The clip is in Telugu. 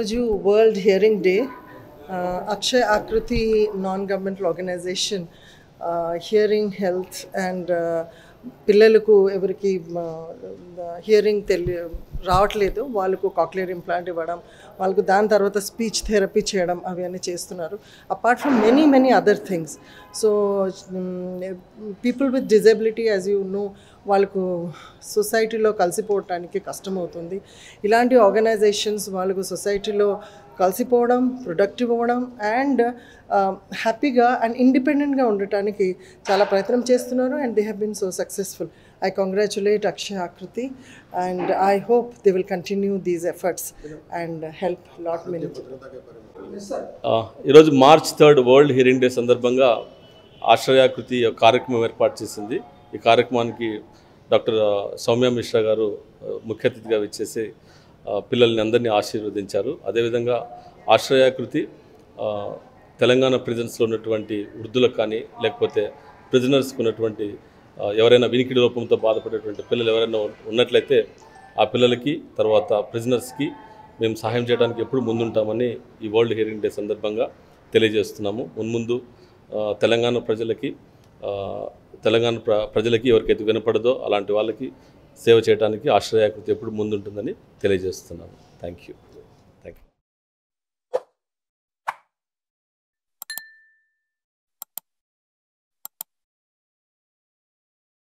ఈరోజు world hearing day. Akshay Akruti non governmental organisation hearing health and పిల్లలకు ఎవరికి హియరింగ్ రావట్లేదు వాళ్ళకు కాక్లియర్ ఇంప్లాంట్ ఇవ్వడం, వాళ్ళకు దాని తర్వాత స్పీచ్ థెరపీ చేయడం అవన్నీ చేస్తున్నారు. Apart from many other things. So people with disability as you know వాళ్ళకు సొసైటీలో కలిసిపోవటానికి కష్టమవుతుంది. ఇలాంటి ఆర్గనైజేషన్స్ వాళ్ళకు సొసైటీలో కలిసిపోవడం, ప్రొడక్టివ్ అవ్వడం అండ్ హ్యాపీగా అండ్ ఇండిపెండెంట్గా ఉండటానికి చాలా ప్రయత్నం చేస్తున్నారు. And they have been so successful. I congratulate Akshay Akriti and I hope they will continue these efforts and help lot many. ఈరోజు March 3 వరల్డ్ హియరింగ్ డే సందర్భంగా ఆశ్రయ ఆకృతి కార్యక్రమం ఏర్పాటు చేసింది. ఈ కార్యక్రమానికి డాక్టర్ సౌమ్య మిశ్రా గారు ముఖ్య అతిథిగా వచ్చేసి పిల్లల్ని అందరినీ ఆశీర్వదించారు. అదేవిధంగా ఆశ్రయ ఆకృతి తెలంగాణ ప్రిజన్స్లో ఉన్నటువంటి వృద్ధులకు కానీ లేకపోతే ప్రిజనర్స్కి ఉన్నటువంటి ఎవరైనా వినికిడి లోపంతో బాధపడేటువంటి పిల్లలు ఎవరైనా ఉన్నట్లయితే ఆ పిల్లలకి తర్వాత ప్రిజనర్స్కి మేము సహాయం చేయడానికి ఎప్పుడు ముందుంటామని ఈ వరల్డ్ హియరింగ్ డే సందర్భంగా తెలియజేస్తున్నాము. మున్ముందు తెలంగాణ ప్రజలకి ఎవరికైతే వినపడదో అలాంటి వాళ్ళకి సేవ చేయడానికి ఆశ్రయ ఆకృతి ఎప్పుడు ముందుంటుందని తెలియజేస్తున్నాము. Thank you.